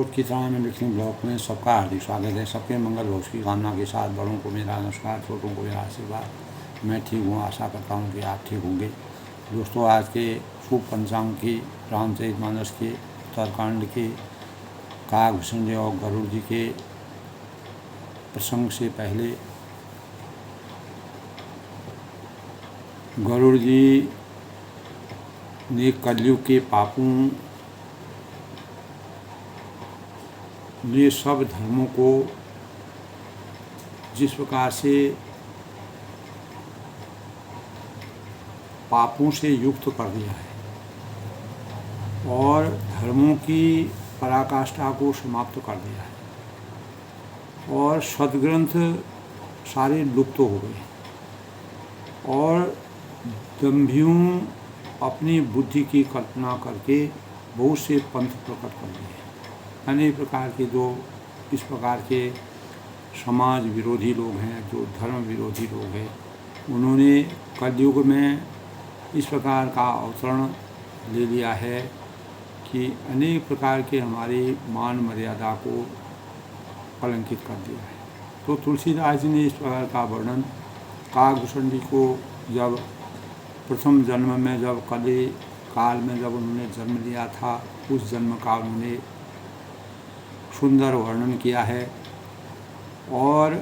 रोज की तरह में लिखनी ब्लॉग में सबका हार्दिक स्वागत है। सबके मंगल भविष्य की कामना के साथ बड़ों को मेरा नमस्कार, छोटों को मेरा आशीर्वाद। मैं ठीक हूँ, आशा करता हूँ कि आप ठीक होंगे। दोस्तों, आज के शुभ पंचांग की रामचरितमानस के उत्तरकांड के काकभूषण जी और गरुड़ जी के प्रसंग से पहले गरुड़ जी ने कलयुग के पापों ने सब धर्मों को जिस प्रकार से पापों से युक्त कर दिया है और धर्मों की पराकाष्ठा को समाप्त कर दिया है और सद्ग्रंथ सारे लुप्त हो गए और दंभियों अपनी बुद्धि की कल्पना करके बहुत से पंथ प्रकट कर दिए। अनेक प्रकार के जो इस प्रकार के समाज विरोधी लोग हैं, जो धर्म विरोधी लोग हैं, उन्होंने कलयुग में इस प्रकार का अवतरण ले लिया है कि अनेक प्रकार के हमारी मान मर्यादा को कलंकित कर दिया है। तो तुलसीदास जी ने इस प्रकार का वर्णन काकभूषण जी को जब प्रथम जन्म में, जब कली काल में जब उन्होंने जन्म लिया था, उस जन्म का उन्होंने सुंदर वर्णन किया है और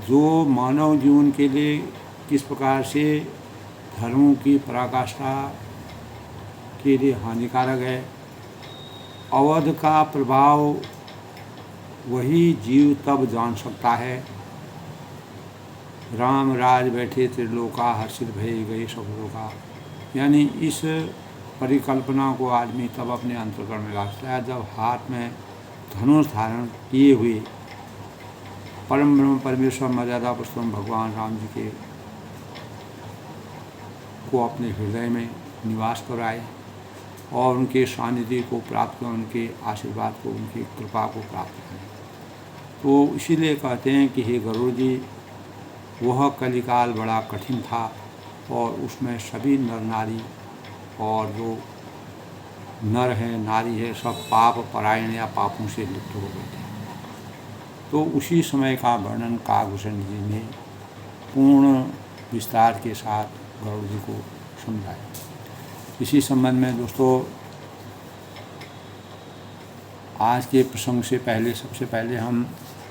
जो मानव जीवन के लिए किस प्रकार से धर्मों की पराकाष्ठा के लिए हानिकारक है। अवध का प्रभाव वही जीव तब जान सकता है। राम राज बैठे त्रिलोका, हर्षित भय गए सब लोका। यानी इस परिकल्पना को आदमी तब अपने अंतःकरण में लाता है जब हाथ में धनुष धारण किए हुए परम ब्रह्म परमेश्वर मर्यादा पुरुषोत्तम भगवान राम जी के को अपने हृदय में निवास कराए और उनके सानिध्य को प्राप्त करें, उनके आशीर्वाद को, उनकी कृपा को प्राप्त करें। तो इसीलिए कहते हैं कि हे गरुड़ जी, वह कलिकाल बड़ा कठिन था और उसमें सभी नर नारी और जो नर है नारी है सब पाप परायण या पापों से लिप्त हो गए थे। तो उसी समय का वर्णन काकभूषण जी ने पूर्ण विस्तार के साथ गरुड़ जी को समझाया। इसी संबंध में दोस्तों, आज के प्रसंग से पहले सबसे पहले हम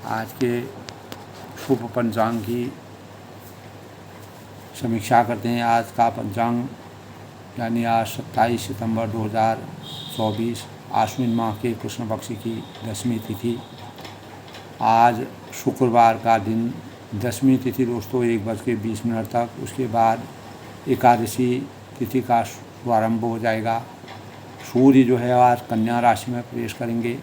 आज के शुभ पंचांग की समीक्षा करते हैं। आज का पंचांग यानी आज 27 सितंबर 2024 आश्विन माह के कृष्ण पक्ष की 10वीं तिथि। आज शुक्रवार का दिन 10वीं तिथि दोस्तों 1:20 तक। उसके बाद एकादशी तिथि का शुभारंभ हो जाएगा। सूर्य जो है आज कन्या राशि में प्रवेश करेंगे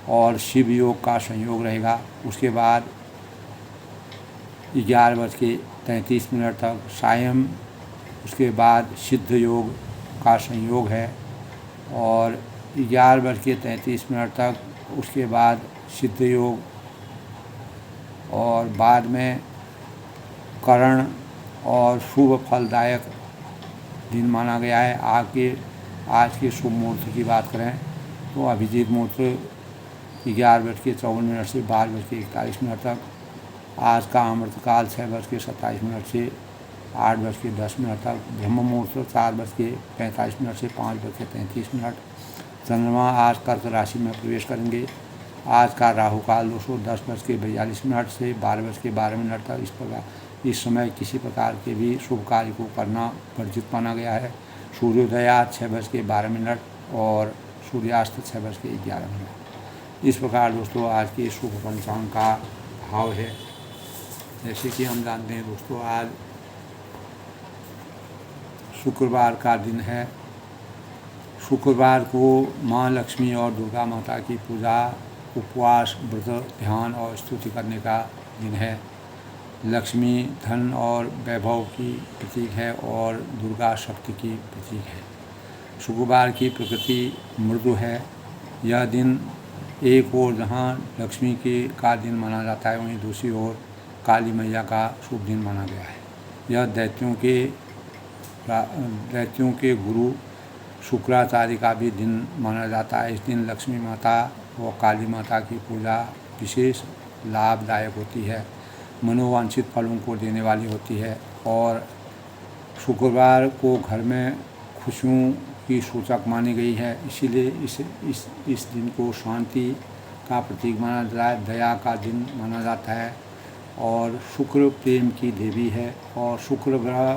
और शिव योग का संयोग रहेगा। उसके बाद 11:33 तक सायं, उसके बाद सिद्ध योग का संयोग है और 11:33 तक उसके बाद सिद्ध योग और बाद में करण और शुभ फलदायक दिन माना गया है। आज के शुभ मुहूर्त की बात करें तो अभिजीत मुहूर्त 11:54 से 12:41 तक। आज का अमृतकाल 6:27 से 8:10 तक। ब्रह्म मुहूर्त 4:45 से 5:33। चंद्रमा आज कर्क राशि में प्रवेश करेंगे। आज का राहु काल 10:42 से 12:12 तक। इस समय किसी प्रकार के भी शुभ कार्य को करना वर्जित माना गया है। सूर्योदय 6:12 और सूर्यास्त 6:11। इस प्रकार दोस्तों आज के शुभ पंचांग का भाव है। जैसे कि हम जानते हैं दोस्तों, आज शुक्रवार का दिन है। शुक्रवार को माँ लक्ष्मी और दुर्गा माता की पूजा, उपवास, व्रत, ध्यान और स्तुति करने का दिन है। लक्ष्मी धन और वैभव की प्रतीक है और दुर्गा शक्ति की प्रतीक है। शुक्रवार की प्रकृति मृदु है। यह दिन एक ओर जहाँ लक्ष्मी का दिन माना जाता है, वहीं दूसरी ओर काली मैया का शुभ दिन माना गया है। यह दैत्यों के गुरु शुक्राचार्य का भी दिन माना जाता है। इस दिन लक्ष्मी माता व काली माता की पूजा विशेष लाभदायक होती है, मनोवांछित फलों को देने वाली होती है। और शुक्रवार को घर में खुशियों की सूचक मानी गई है, इसीलिए इस दिन को शांति का प्रतीक माना जाता है, दया का दिन माना जाता है। और शुक्र प्रेम की देवी है, और शुक्र ग्रह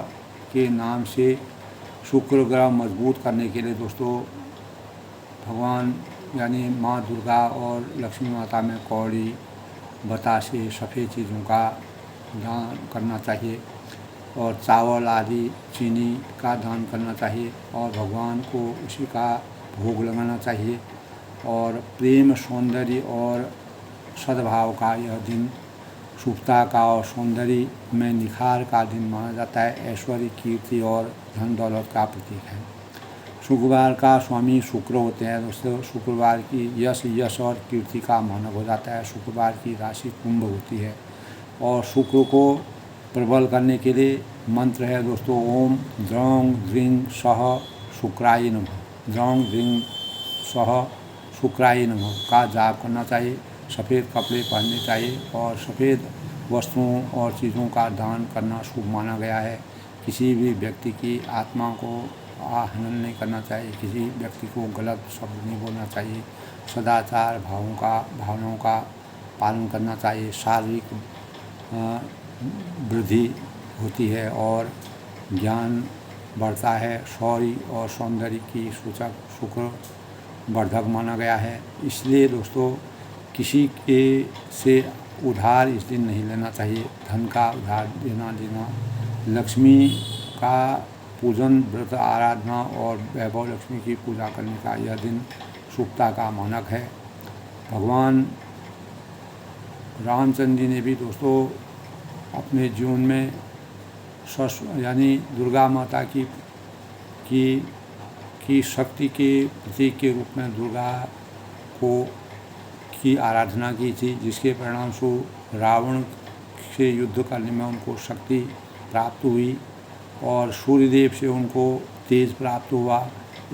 के नाम से शुक्र ग्रह मजबूत करने के लिए दोस्तों भगवान यानी माँ दुर्गा और लक्ष्मी माता में कौड़ी, बतासे, सफ़ेद चीज़ों का दान करना चाहिए, और चावल आदि चीनी का दान करना चाहिए, और भगवान को उसी का भोग लगाना चाहिए। और प्रेम, सौंदर्य और सद्भाव का यह दिन शुभता का और सौंदर्य में निखार का दिन माना जाता है, ऐश्वर्य, कीर्ति और धन दौलत का प्रतीक है। शुक्रवार का स्वामी शुक्र होते हैं दोस्तों। शुक्रवार की यश और कीर्ति का मानक हो जाता है। शुक्रवार की राशि कुंभ होती है, और शुक्र को प्रबल करने के लिए मंत्र है दोस्तों, ओम द्रौं द्रिंग सह शुक्राय नमः, द्रौं द्रिंग सह शुक्राय नमः का जाप करना चाहिए। सफ़ेद कपड़े पहनने चाहिए, और सफ़ेद वस्तुओं और चीज़ों का दान करना शुभ माना गया है। किसी भी व्यक्ति की आत्मा को आहनन नहीं करना चाहिए, किसी व्यक्ति को गलत शब्द नहीं बोलना चाहिए, सदाचार भावनाओं का पालन करना चाहिए। शारीरिक वृद्धि होती है और ज्ञान बढ़ता है। शौर्य और सौंदर्य की सूचक शुक्र वर्धक माना गया है। इसलिए दोस्तों किसी के से उधार इस दिन नहीं लेना चाहिए। धन का उधार देना लक्ष्मी का पूजन, व्रत, आराधना और वैभव लक्ष्मी की पूजा करने का यह दिन शुभता का मानक है। भगवान रामचंद्र जी ने भी दोस्तों अपने जीवन में यानी दुर्गा माता की शक्ति के प्रतीक के रूप में दुर्गा की आराधना की थी, जिसके परिणाम स्वरूप रावण से युद्ध करने में उनको शक्ति प्राप्त हुई और सूर्यदेव से उनको तेज प्राप्त हुआ।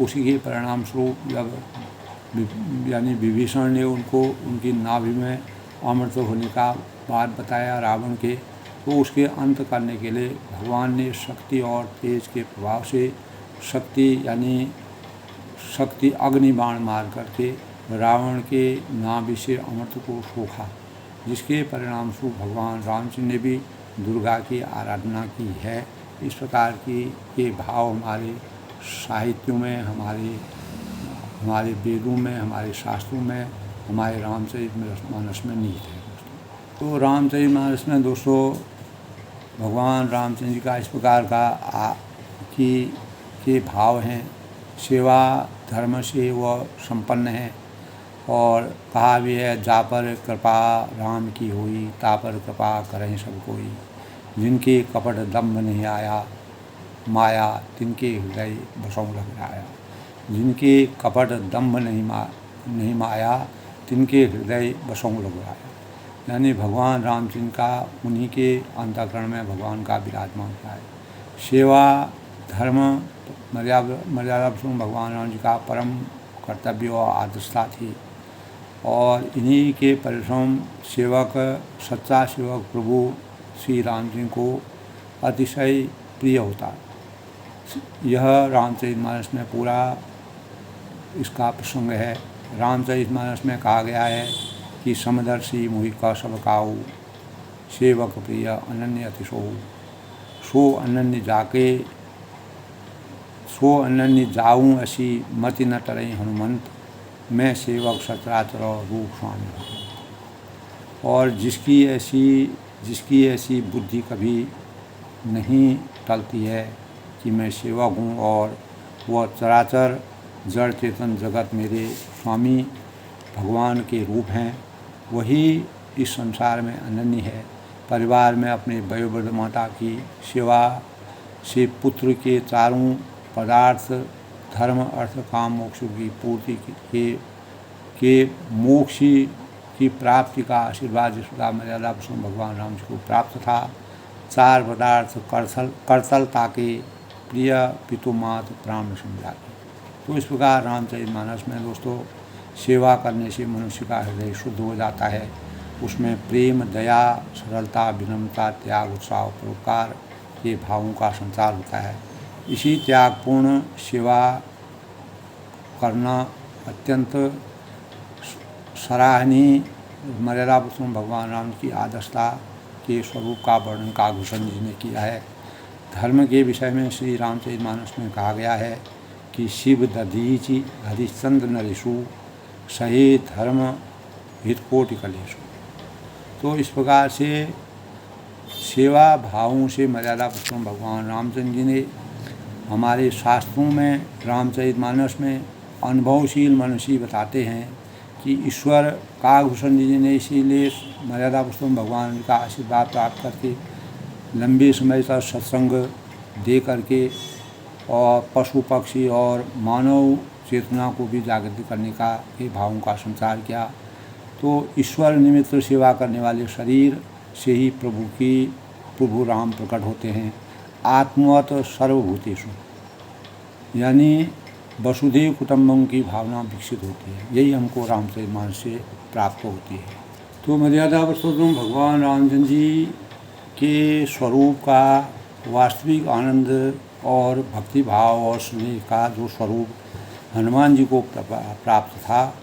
उसी के परिणाम स्वरूप जब यानी विभीषण ने उनको उनकी नाभि में अमृत होने का बात बताया रावण के, तो उसके अंत करने के लिए भगवान ने शक्ति और तेज के प्रभाव से शक्ति अग्नि बाण मार करके रावण के नाभि से अमृत को सोखा, जिसके परिणाम स्वरूप भगवान रामचंद्र ने भी दुर्गा की आराधना की है। इस प्रकार की ये भाव हमारे साहित्यों में, हमारे वेदों में, हमारे शास्त्रों में, हमारे रामचरितमानस में निहित है दोस्तों। तो रामचरितमानस में दोस्तों भगवान रामचंद्र जी का इस प्रकार का के भाव हैं। सेवा धर्म से वह संपन्न है, और कहा भी है, जा पर कृपा राम की हुई, ता पर कृपा करें सब कोई। जिनके कपट दम्भ नहीं आया, माया तिनके हृदय बसों लग आया। जिनके कपट दम्भ नहीं माया, तिनके हृदय बसों लग आया। यानी भगवान रामचंद्र का उन्हीं के अंतःकरण में भगवान का विराजमान है। सेवा धर्म मर्यादा पुरुषोत्तम भगवान राम जी का परम कर्तव्य और आदर्शता थी, और इन्हीं के परिश्रम सच्चा सेवक प्रभु श्री राम जी को अतिशय प्रिय होता है। यह रामचरितमानस में पूरा इसका प्रसंग है। रामचरितमानस में कहा गया है कि समदर्शी मोहि कौशल काऊ, सेवक प्रिय अनन्य अतिशोहु। सो अनन्य जाऊँ असी, मति न टरई हनुमंत, मैं सेवक सचराचर रूप स्वामी। और जिसकी ऐसी बुद्धि कभी नहीं टलती है कि मैं सेवक हूँ और वह चराचर जड़ चेतन जगत मेरे स्वामी भगवान के रूप हैं, वही इस संसार में अनन्य है। परिवार में अपने वयोवृद्ध माता की सेवा से पुत्र के चारों पदार्थ धर्म अर्थ काम मोक्ष की पूर्ति के मोक्ष की प्राप्ति का आशीर्वाद जिस प्रकार मर्यादा पुरुषोत्तम भगवान राम जी को प्राप्त था। चार पदार्थ करतलता के प्रिय पितुमात प्राण समझा। तो इस प्रकार रामचरितमानस में दोस्तों सेवा करने से मनुष्य का हृदय शुद्ध हो जाता है। उसमें प्रेम, दया, सरलता, विनम्रता, त्याग, उत्साह, परोपकार के भावों का संचार होता है। इसी त्यागपूर्ण सेवा करना अत्यंत सराहनीय मर्यादा पुरुषोत्तम भगवान राम की आदर्शता के स्वरूप का वर्णन काकभूषण जी ने किया है। धर्म के विषय में श्री रामचरितमानस में कहा गया है कि शिव दधीचि हरिश्चंद्र नरेशु सहे धर्म हितकोटि कलेशु। तो इस प्रकार से सेवा भावों से मर्यादा पुरुषोत्तम भगवान रामचंद्र जी ने हमारे शास्त्रों में, रामचरितमानस में अनुभवशील मनुष्य बताते हैं कि ईश्वर काकभूषण जी ने इसीलिए मर्यादा पुरुषोत्तम भगवान का आशीर्वाद प्राप्त करके लंबे समय तक सत्संग दे करके और पशु पक्षी और मानव चेतना को भी जागृत करने का के भावों का संचार किया। तो ईश्वर निमित्त सेवा करने वाले शरीर से ही प्रभु राम प्रकट होते हैं। आत्मवत सर्वभूतेषु, यानी वसुधैव कुटुम्बकम की भावना विकसित होती है। यही हमको रामचरितमानस से प्राप्त होती है। तो मर्यादा पुरुषोत्तम भगवान रामचंद्र जी के स्वरूप का वास्तविक आनंद और भक्ति भाव और स्नेह का जो स्वरूप हनुमान जी को प्राप्त था,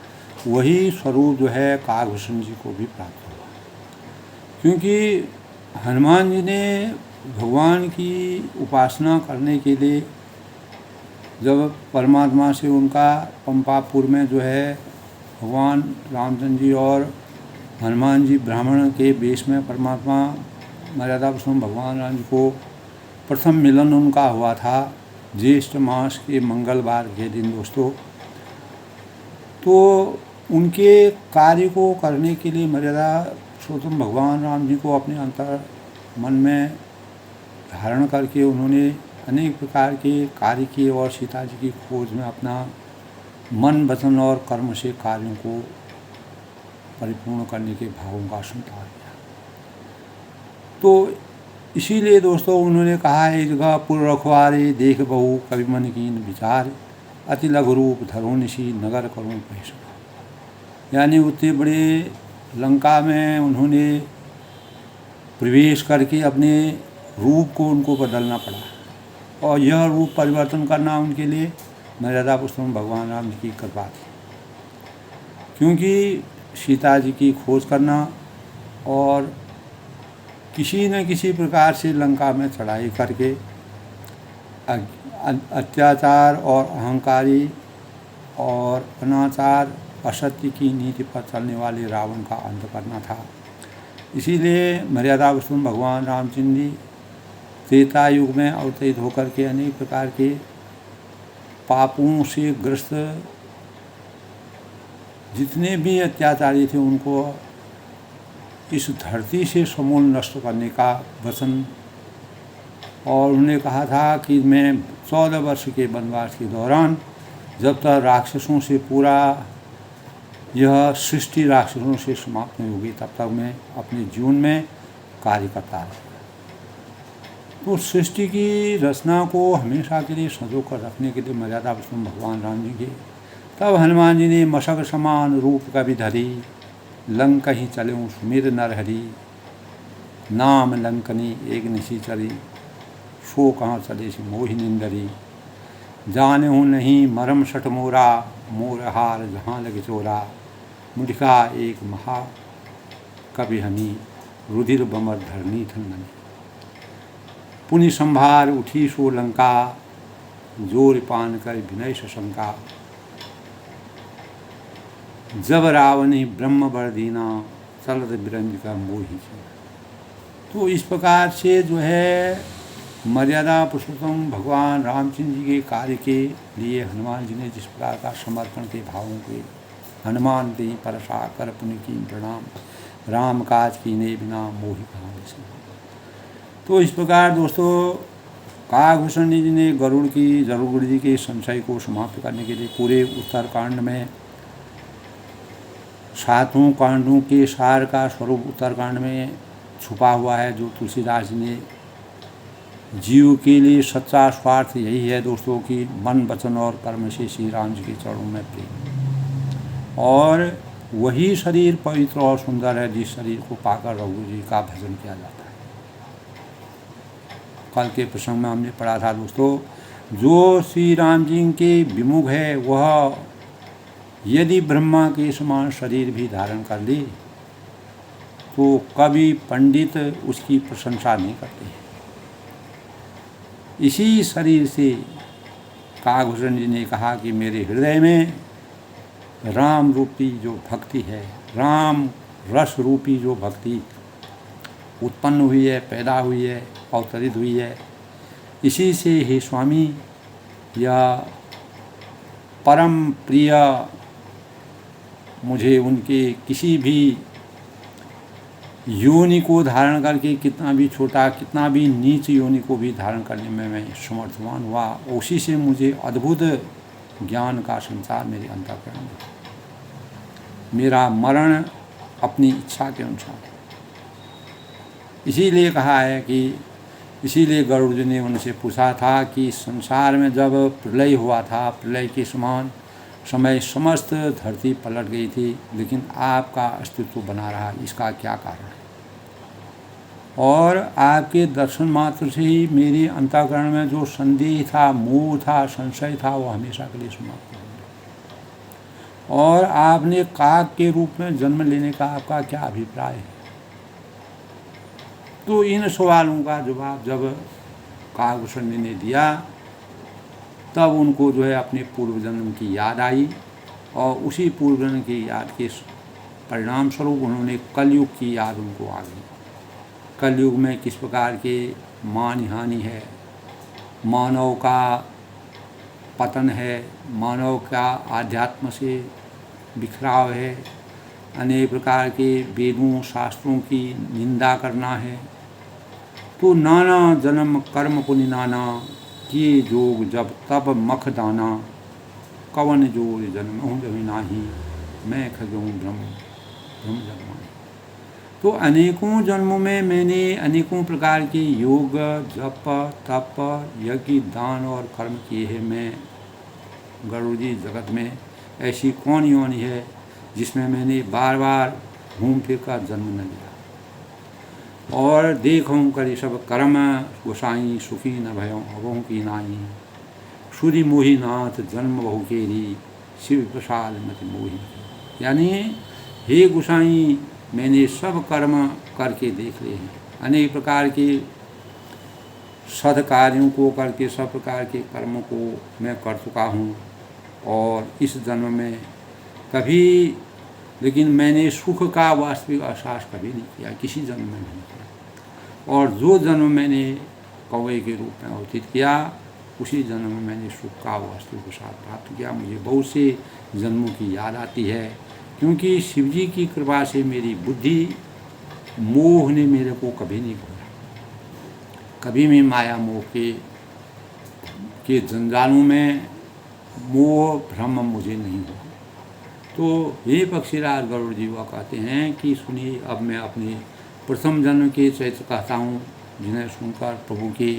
वही स्वरूप जो है काकभूषण जी को भी प्राप्त हुआ। क्योंकि हनुमान जी ने भगवान की उपासना करने के लिए जब परमात्मा से उनका पंपापुर में जो है भगवान रामचंद्र जी और हनुमान जी ब्राह्मण के वेश में परमात्मा मर्यादा पुरुषोत्तम भगवान राम जी को प्रथम मिलन उनका हुआ था ज्येष्ठ मास के मंगलवार के दिन दोस्तों। तो उनके कार्य को करने के लिए मर्यादा पुरुषोत्तम भगवान राम जी को अपने अंतर मन में धारण करके उन्होंने अनेक प्रकार के कार्य किए और सीता जी की खोज में अपना मन, वचन और कर्म से कार्यों को परिपूर्ण करने के भावों का संचार किया। तो इसीलिए दोस्तों उन्होंने कहा है, जगह पुर रखवारे देख बहु कवि मन कीन विचार, अति लघु रूप धरो निशी नगर करूँ पैसा। यानी उतने बड़े लंका में उन्होंने प्रवेश करके अपने रूप को उनको बदलना पड़ा और यह रूप परिवर्तन करना उनके लिए मर्यादा पुरुषोत्तम भगवान राम जी की कृपा थी। क्योंकि सीता जी की खोज करना और किसी न किसी प्रकार से लंका में चढ़ाई करके अत्याचार और अहंकारी और अनाचार असत्य की नीति पर चलने वाले रावण का अंत करना था। इसीलिए मर्यादा पुरुषोत्तम भगवान रामचंद्र जी त्रेता युग में अवतरित होकर के अनेक प्रकार के पापों से ग्रस्त जितने भी अत्याचारी थे उनको इस धरती से समूल नष्ट करने का वचन, और उन्होंने कहा था कि मैं 14 वर्ष के वनवास के दौरान जब तक राक्षसों से पूरा यह सृष्टि राक्षसों से समाप्त नहीं होगी तब तक मैं अपने जीवन में कार्य करता रहूँगा। तो सृष्टि की रचना को हमेशा के लिए संजो कर रखने के लिए मर्यादा पुरुषोत्तम भगवान राम जी के तब हनुमान जी ने मशक समान रूप कवि धरी, लंक ही चले सुमिर नर हरि, नाम लंकनी एक निशिचरी, सो कहाँ चले से मोहि निंदरी, जाने हूँ नहीं मरम सठ मोरा, मोर हार जहाँ लगे चोरा, मुडिका एक महा कवि हमी, रुधिर बमर धरनी थन पुनि संभार उठी सो लंका, जोर पान कर विनय शंका, जब रावणी ब्रह्म वर दीना, चलत बिरंज का मोही। तो इस प्रकार से जो है मर्यादा पुरुषोत्तम भगवान रामचंद्र जी के कार्य के लिए हनुमान जी ने जिस प्रकार का समर्पण के भावों के हनुमान दे परसा कर पुनि की प्रणाम, राम काज की ने बिना मोहि कहाँ। तो इस प्रकार दोस्तों काकभूषण जी ने गरुड़ जी के संशय को समाप्त करने के लिए पूरे उत्तरकांड में 7 कांडों के सार का स्वरूप उत्तरकांड में छुपा हुआ है, जो तुलसीदास जी ने जीव के लिए सच्चा स्वार्थ यही है दोस्तों कि मन, वचन और कर्म से श्री राम जी के चरणों में प्रेम। और वही शरीर पवित्र और सुंदर है जिस शरीर को पाकर रघु जी का भजन किया जाता है। कल के प्रसंग में हमने पढ़ा था दोस्तों, जो श्री राम जी के विमुख है वह यदि ब्रह्मा के समान शरीर भी धारण कर ले तो कभी पंडित उसकी प्रशंसा नहीं करते हैं। इसी शरीर से कागभूषण जी ने कहा कि मेरे हृदय में राम रूपी जो भक्ति है, राम रस रूपी जो भक्ति उत्पन्न हुई है, पैदा हुई है, अवतरित हुई है, इसी से हे स्वामी यह परम प्रिय मुझे उनके किसी भी योनि को धारण करके, कितना भी छोटा, कितना भी नीच योनि को भी धारण करने में मैं समर्थवान हुआ। उसी से मुझे अद्भुत ज्ञान का संसार मेरे अंतःकरण में, मेरा मरण अपनी इच्छा के अनुसार है। इसीलिए कहा है कि इसीलिए गरुड़ जी ने उनसे पूछा था कि संसार में जब प्रलय हुआ था, प्रलय के समान समय समस्त धरती पलट गई थी, लेकिन आपका अस्तित्व बना रहा, इसका क्या कारण है? और आपके दर्शन मात्र से ही मेरे अंतःकरण में जो संदेह था, मोह था, संशय था, वो हमेशा के लिए समाप्त हो गया। और आपने काग के रूप में जन्म लेने का आपका क्या अभिप्राय है? तो इन सवालों का जवाब जब कागभूषण ने दिया तब उनको जो है अपने पूर्व जन्म की याद आई, और उसी पूर्व जन्म की याद के परिणाम स्वरूप उन्होंने कलयुग की याद उनको आ गई। कलयुग में किस प्रकार के मान हानि है, मानव का पतन है, मानव का आध्यात्म से बिखराव है, अनेक प्रकार के वेदों शास्त्रों की निंदा करना है। तो नाना जन्म कर्म पुण्य नाना, किए जोग जब तब मख दाना, कवन जोर जन्म हूँ जब नाही, मैं खगऊँ ब्रह्म जग माही। तो अनेकों जन्मों में मैंने अनेकों प्रकार के योग, जप, तप, यज्ञ, दान और कर्म किए हैं। मैं गरुड़ जी जगत में ऐसी कौन योनि है जिसमें मैंने बार बार घूम फिर कर जन्म न लिया। और देखूँ करी सब कर्म, गोसाई सुखी न भयों अबों की नाई, सूर्य मोही नाथ जन्म बहु केरी, शिव प्रसाद मति मोही। यानी हे गोसाई, मैंने सब कर्म करके देख लिए हैं, अनेक प्रकार के सद्कार्यों को करके सब प्रकार के कर्मों को मैं कर चुका हूँ, और इस जन्म में कभी, लेकिन मैंने सुख का वास्तविक एहसास कभी नहीं किया, किसी जन्म में नहीं किया। और जो जन्म मैंने कौवे के रूप में अवतीत किया, उसी जन्म में मैंने सुख का वास्तविक एहसास प्राप्त किया। मुझे बहुत से जन्मों की याद आती है, क्योंकि शिवजी की कृपा से मेरी बुद्धि, मोह ने मेरे को कभी नहीं खोया। कभी भी माया मोह के जंजालों में मोह भ्रम मुझे नहीं हुआ। तो ये पक्षीराज गरुड़ जी वह कहते हैं कि सुनिए, अब मैं अपने प्रथम जन्म के चरित्र कहता हूँ, जिन्हें सुनकर प्रभु के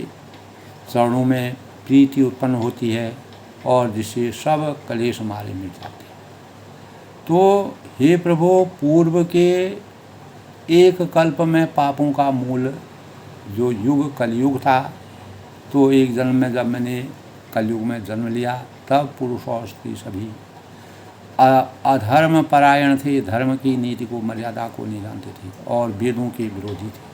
चरणों में प्रीति उत्पन्न होती है और जिससे सब कलेश हमारे मिट जाते हैं। तो हे प्रभु, पूर्व के एक कल्प में पापों का मूल जो युग कलयुग था, तो एक जन्म में जब मैंने कलयुग में जन्म लिया, तब पुरुष और स्त्री सभी अधर्म परायण थे, धर्म की नीति को, मर्यादा को नहीं जानते थे और वेदों के विरोधी थे।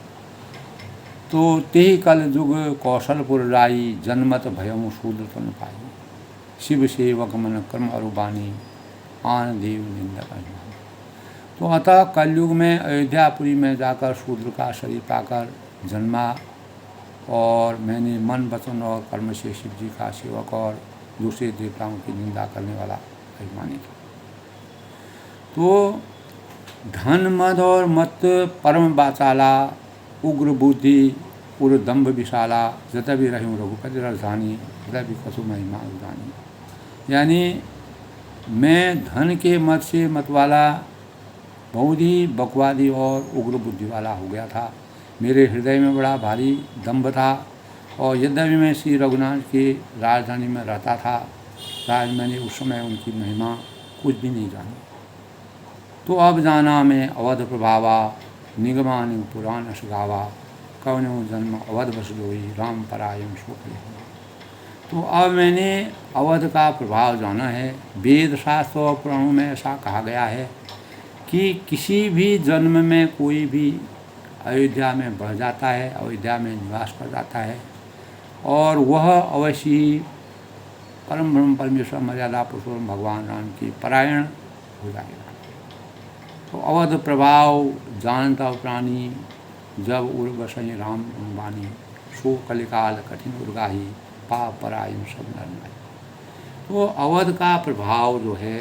तो तेहि कल युग कौशलपुर राई, जन्मत भयम शूद्र तन पाई, शिव सेवक मन कर्म अरुबानी, आन देव निंदक अभिमानी। तो अतः कलयुग में अयोध्यापुरी में जाकर शूद्र का शरीर पाकर जन्मा, और मैंने मन, वचन और कर्म से शिव जी का सेवक और दूसरे देवताओं की निंदा करने वाला अभिमानी था। तो धन मद और मत परम बाचाला, उग्र बुद्धि उर दम्भ विशाला, जत भी रहूँ रघुपति राजधानी, जत भी कसु महिमा उदानी। यानी मैं धन के मत से मतवाला, बहुत ही बकवादी और उग्र बुद्धि वाला हो गया था। मेरे हृदय में बड़ा भारी दम्भ था, और यद्यपि मैं श्री रघुनाथ की राजधानी में रहता था, राज मैंने उस समय उनकी महिमा कुछ भी नहीं जानी। तो अब जाना मैं अवध प्रभावा, निगमानि पुराण गावा, कवनो जन्म अवध बस जोई, राम परायण शोक। तो अब मैंने अवध का प्रभाव जाना है। वेद शास्त्र और पुराणों में ऐसा कहा गया है कि किसी भी जन्म में कोई भी अयोध्या में बढ़ जाता है, अयोध्या में निवास कर जाता है, और वह अवश्य ही परम ब्रह्म परमेश्वर मर्यादा पुरुषोत्तम भगवान राम की परायण हो जाएगा। तो अवध प्रभाव जानता प्राणी, जब उर्वशी राम वाणी, सो कलिकाल कठिन उर्गाही, पाप परायण सब नर नारी। तो अवध का प्रभाव जो है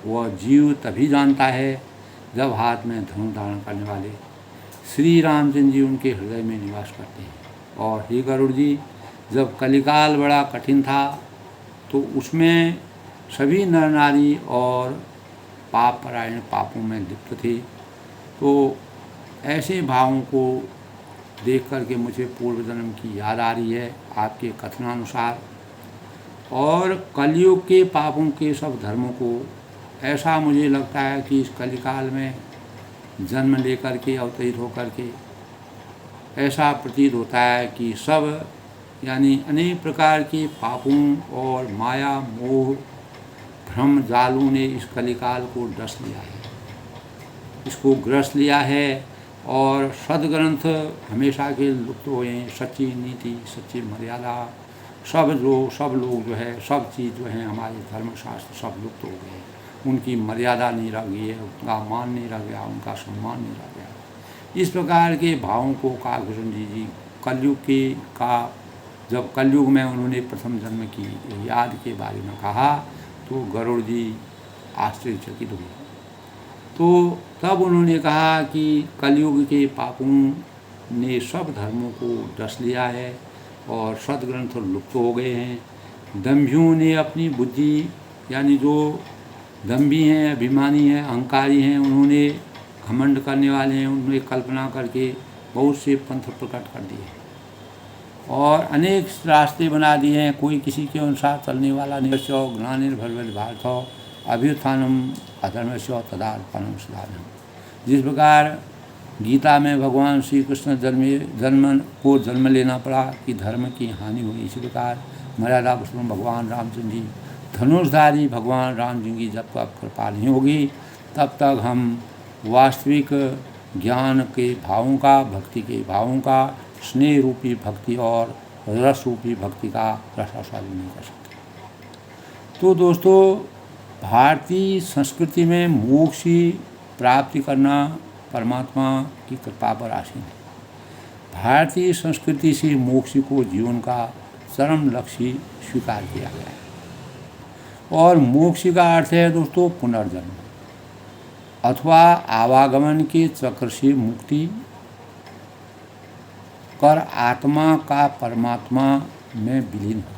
वह जीव तभी जानता है जब हाथ में धनुष धारण करने वाले श्री रामचंद्र जी उनके हृदय में निवास करते हैं। और हे गरुड़ जी, जब कलिकाल बड़ा कठिन था तो उसमें सभी नर नारी और पाप परायण पापों में लिप्त थे। तो ऐसे भावों को देख कर के मुझे पूर्व जन्म की याद आ रही है आपके कथनानुसार। और कलयुग के पापों के सब धर्मों को ऐसा मुझे लगता है कि इस कलिकाल में जन्म लेकर के अवतरित होकर के ऐसा प्रतीत होता है कि सब यानी अनेक प्रकार के पापों और माया मोह भ्रम जालों ने इस कलिकाल को डस लिया है, इसको ग्रस लिया है। और सदग्रंथ हमेशा के लुप्त हुए हैं, सच्ची नीति सच्ची मर्यादा सब लोग जो है सब चीज़ जो है हमारे धर्मशास्त्र सब लुप्त हो गए हैं। उनकी मर्यादा नहीं रह गई है, उनका मान नहीं रह गया, उनका सम्मान नहीं रह गया। इस प्रकार के भावों को काकभूषण जी कलयुग के का जब कलयुग में उन्होंने प्रथम जन्म की याद के बारे में कहा तो गरुड़ जी आश्चर्यचकित हुए। तो तब उन्होंने कहा कि कलयुग के पापों ने सब धर्मों को डस लिया है और सदग्रंथ लुप्त हो गए हैं। दम्भियों ने अपनी बुद्धि यानी जो दम्भी हैं, अभिमानी हैं, अहंकारी हैं, उन्होंने घमंड करने वाले हैं, उन्होंने कल्पना करके बहुत से पंथ प्रकट कर दिए और अनेक रास्ते बना दिए हैं। कोई किसी के अनुसार चलने वाला निश्चय ज्ञानिर्भर भारत अभ्युत्थानम अधर्मस्यो तदार्पणम सुधारम। जिस प्रकार गीता में भगवान श्री कृष्ण जन्म लेना पड़ा कि धर्म की हानि हुई, इसी प्रकार मर्यादा पुरुषोत्तम भगवान रामचंद्र जी धनुषधारी भगवान राम जी की जब तक कृपा नहीं होगी तब तक हम वास्तविक ज्ञान के भावों का, भक्ति के भावों का, स्नेह रूपी भक्ति और रस रूपी भक्ति का रसास्वादन नहीं कर सकते। तो दोस्तों, भारतीय संस्कृति में मोक्ष की प्राप्ति करना परमात्मा की कृपा पर आसीन है। भारतीय संस्कृति से मोक्ष को जीवन का चरम लक्ष्य स्वीकार किया गया है। और मोक्ष का अर्थ है दोस्तों पुनर्जन्म अथवा आवागमन के चक्र से मुक्ति कर आत्मा का परमात्मा में विलीन होना।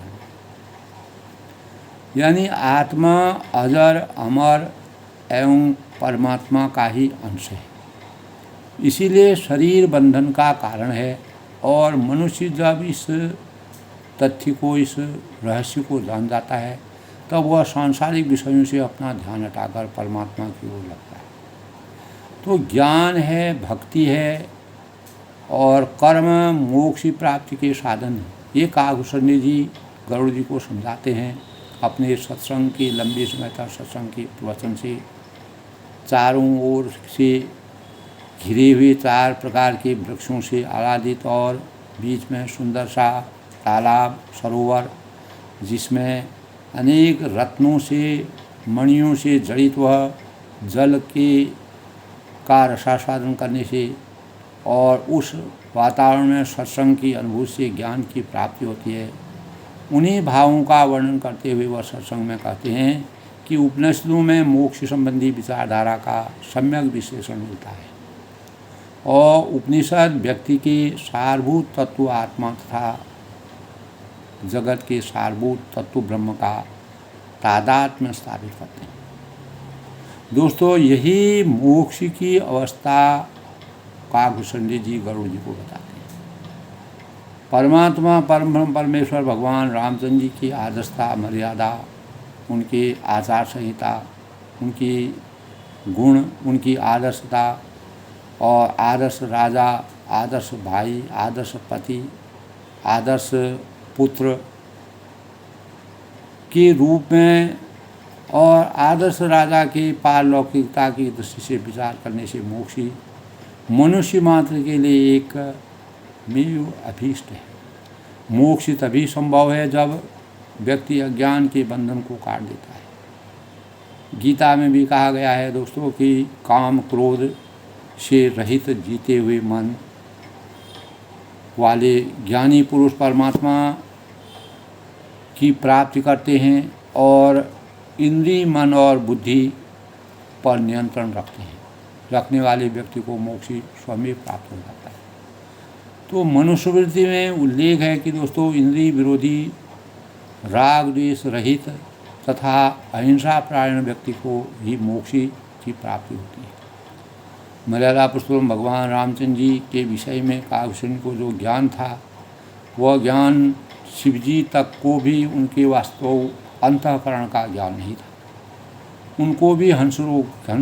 यानी आत्मा अजर अमर एवं परमात्मा का ही अंश है, इसीलिए शरीर बंधन का कारण है। और मनुष्य जब इस तथ्य को, इस रहस्य को जान जाता है तब वह सांसारिक विषयों से अपना ध्यान हटाकर परमात्मा की ओर लगता है। तो ज्ञान है, भक्ति है और कर्म मोक्ष प्राप्ति के साधन हैं। ये काकभूषण जी गरुड़ जी को समझाते हैं अपने सत्संग के लंबे समय तक सत्संग के प्रवचन से। चारों ओर से घिरे हुए 4 प्रकार के वृक्षों से आराधित और बीच में सुंदर सा तालाब सरोवर जिसमें अनेक रत्नों से मणियों से जड़ित वह जल के का रसास्वादन करने से और उस वातावरण में सत्संग की अनुभूति से ज्ञान की प्राप्ति होती है। उन्हीं भावों का वर्णन करते हुए वह सत्संग में कहते हैं कि उपनिषदों में मोक्ष संबंधी विचारधारा का सम्यक विश्लेषण मिलता है और उपनिषद व्यक्ति के सारभूत तत्व आत्मा तथा जगत के सारभूत तत्व ब्रह्म का तादात्म्य स्थापित करते हैं। दोस्तों, यही मोक्ष की अवस्था काकभूषण जी गरुड़ जी को बताते हैं। परमात्मा परम ब्रह्म परमेश्वर भगवान रामचंद्र जी की आदर्शता, मर्यादा, उनकी आचार संहिता, उनकी गुण, उनकी आदर्शता और आदर्श राजा, आदर्श भाई, आदर्श पति, आदर्श पुत्र के रूप में और आदर्श राजा के पारलौकिकता की दृष्टि से विचार करने से मोक्ष ही मनुष्य मात्र के लिए एक मेव अभीष्ट है। मोक्ष तभी संभव है जब व्यक्ति अज्ञान के बंधन को काट देता है। गीता में भी कहा गया है दोस्तों कि काम क्रोध से रहित जीते हुए मन वाले ज्ञानी पुरुष परमात्मा की प्राप्ति करते हैं और इंद्रिय, मन और बुद्धि पर नियंत्रण रखने वाले व्यक्ति को मोक्ष स्वयं प्राप्त हो जाता है। तो मनुस्मृति में उल्लेख है कि दोस्तों इंद्रिय विरोधी, राग द्वेष रहित तथा अहिंसा परायण व्यक्ति को ही मोक्ष की प्राप्ति होती है। मर्यादा पुरुषोत्तम भगवान रामचंद्र जी के विषय में काकभूषण को जो ज्ञान था, वह ज्ञान शिवजी तक को भी उनके वास्तव अंतःकरण का ज्ञान नहीं था। उनको भी हंस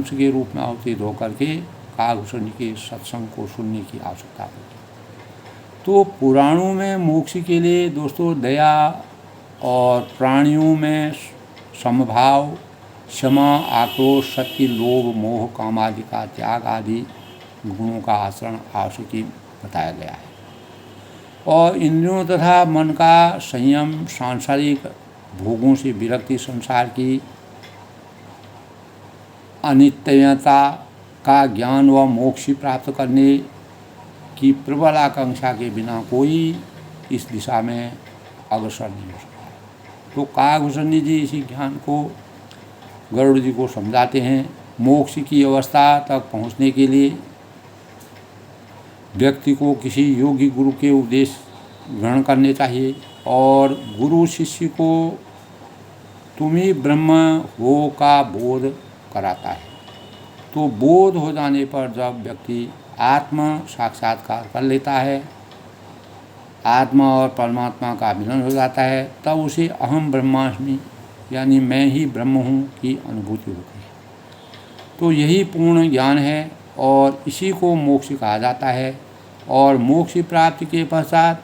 के रूप में अवतीर्ण होकर के काकभूषण के सत्संग को सुनने की आवश्यकता होती। तो पुराणों में मोक्ष के लिए दोस्तों दया और प्राणियों में समभाव, क्षमा, आक्रोश, सत्य, लोभ, मोह, काम आदि का त्याग आदि गुणों का आचरण आवश्यक बताया गया है। और इंद्रियों तथा मन का संयम, सांसारिक भोगों से विरक्ति, संसार की अनित्यता का ज्ञान व मोक्ष प्राप्त करने की प्रबल आकांक्षा के बिना कोई इस दिशा में अग्रसर नहीं हो सकता। तो काकभूषण जी इसी ज्ञान को गरुड़ जी को समझाते हैं। मोक्ष की अवस्था तक पहुंचने के लिए व्यक्ति को किसी योगी गुरु के उपदेश ग्रहण करने चाहिए और गुरु शिष्य को तुम ही ब्रह्म हो का बोध कराता है। तो बोध हो जाने पर जब व्यक्ति आत्म साक्षात्कार कर लेता है, आत्मा और परमात्मा का मिलन हो जाता है, तब उसे अहम ब्रह्मास्मि यानी मैं ही ब्रह्म हूँ की अनुभूति होती है। तो यही पूर्ण ज्ञान है और इसी को मोक्ष कहा जाता है। और मोक्ष प्राप्ति के पश्चात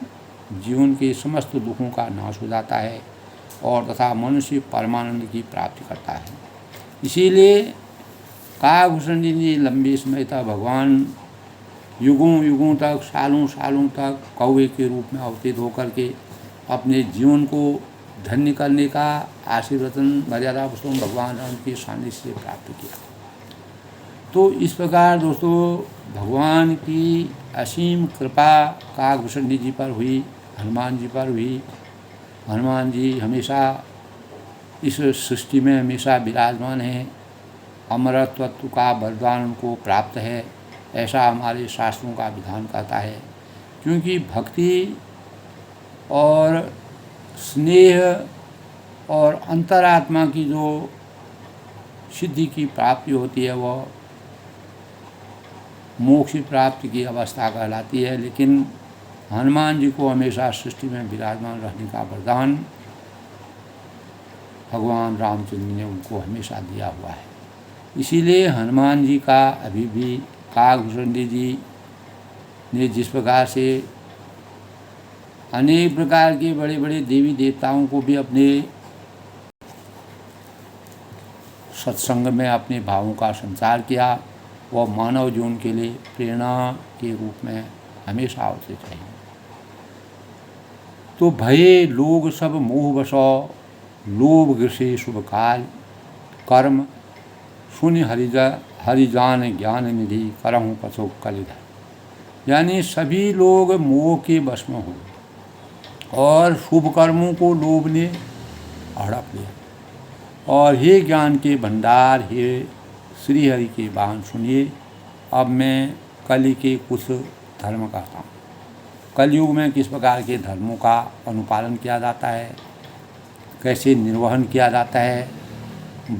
जीवन के समस्त दुखों का नाश हो जाता है और तथा मनुष्य परमानंद की प्राप्ति करता है। इसीलिए काकभूषण जी ने लंबे समय तक भगवान युगों युगों तक, सालों सालों तक कौवे के रूप में अवतीर्ण होकर के अपने जीवन को धन्य करने का आशीर्वचन मर्यादा पुरुषोत्तम भगवान राम के सानिध्य से प्राप्त किया। तो इस प्रकार दोस्तों भगवान की असीम कृपा काकभूषण जी पर हुई, हनुमान जी पर हुई। हनुमान जी हमेशा इस सृष्टि में हमेशा विराजमान हैं। अमरत्व का वरदान उनको प्राप्त है, ऐसा हमारे शास्त्रों का विधान कहता है। क्योंकि भक्ति और स्नेह और अंतरात्मा की जो सिद्धि की प्राप्ति होती है वह मोक्ष प्राप्ति की अवस्था कहलाती है। लेकिन हनुमान जी को हमेशा सृष्टि में विराजमान रहने का वरदान भगवान रामचंद्र ने उनको हमेशा दिया हुआ है। इसीलिए हनुमान जी का अभी भी काकभूषण जी ने जिस प्रकार से अनेक प्रकार के बड़े बड़े देवी देवताओं को भी अपने सत्संग में अपने भावों का संचार किया, वह मानव जीवन के लिए प्रेरणा के रूप में हमेशा अवतरित रहे। तो भये लोग सब मोह बसो, लोभ गृषे शुभ काल, कर्म सुनि हरिजान ज्ञान निधि, करहूँ पछो कलिधर। यानी सभी लोग मोह के वश में हो और शुभ कर्मों को लोभ ने हड़प लिया। और हे ज्ञान के भंडार, हे श्री हरि के वाहन, सुनिए अब मैं कलि के कुछ धर्म कहता हूँ। कलयुग में किस प्रकार के धर्मों का अनुपालन किया जाता है, कैसे निर्वहन किया जाता है।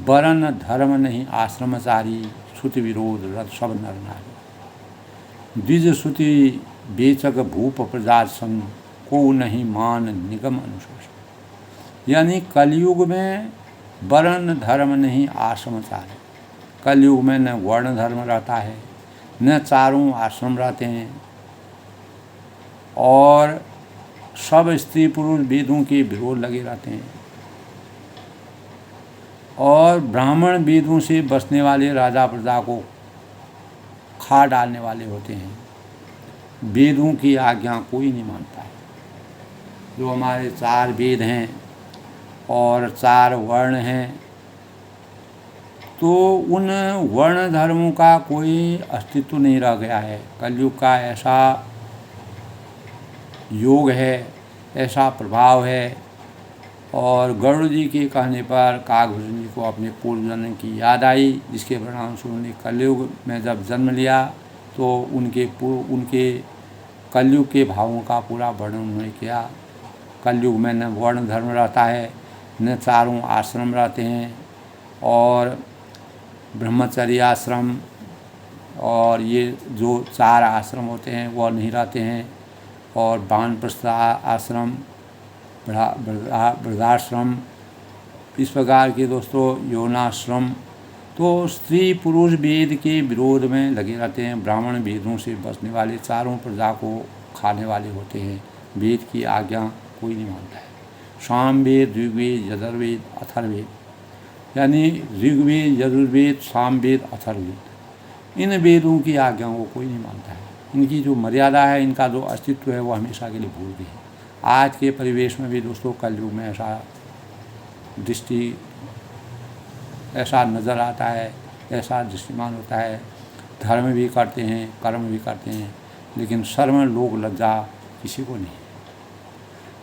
वरन धर्म नहीं आश्रमचारी, श्रुति विरोध रथ सब नर नारी। द्विज श्रुति बेचक भूप प्रजा संग, को नहीं मान निगम अनुशासन। यानी कलयुग में वरन धर्म नहीं आश्रमचारी, कलयुग में न वर्ण धर्म रहता है, न चारों आश्रम रहते हैं, और सब स्त्री पुरुष वेदों के विरोध लगे रहते हैं, और ब्राह्मण वेदों से बसने वाले राजा प्रजा को खा डालने वाले होते हैं। वेदों की आज्ञा कोई नहीं मानता है। जो हमारे 4 वेद हैं और 4 वर्ण हैं, तो उन वर्ण धर्मों का कोई अस्तित्व नहीं रह गया है। कलयुग का ऐसा योग है, ऐसा प्रभाव है। और गरुड़ जी के कहने पर काकभूषण जी को अपने पूर्व जन्म की याद आई, जिसके परिणाम से उन्होंने कलयुग में जब जन्म लिया तो उनके कलयुग के भावों का पूरा वर्णन उन्होंने किया। कलयुग में न वर्ण धर्म रहता है, न चारों आश्रम रहते हैं, और ब्रह्मचर्य आश्रम और ये जो 4 आश्रम होते हैं वह नहीं रहते हैं, और वानप्रस्थ आश्रम, वृद्धाश्रम, इस प्रकार के दोस्तों यौनाश्रम। तो स्त्री पुरुष वेद के विरोध में लगे रहते हैं। ब्राह्मण वेदों से बसने वाले, चारों प्रजा को खाने वाले होते हैं। वेद की आज्ञा कोई नहीं मानता है। सामवेद, ऋग्वेद, यजुर्वेद, अथर्ववेद, यानी ऋग्वेद, यजुर्वेद, सामवेद, अथर्ववेद, इन वेदों की आज्ञाओं को कोई नहीं मानता है। इनकी जो मर्यादा है, इनका जो अस्तित्व है, वो हमेशा के लिए भूल गए हैं। आज के परिवेश में भी दोस्तों कलयुग में ऐसा नज़र आता है, ऐसा दृष्टिमान होता है। धर्म भी करते हैं, कर्म भी करते हैं, लेकिन शर्म, लोक लज्जा किसी को नहीं।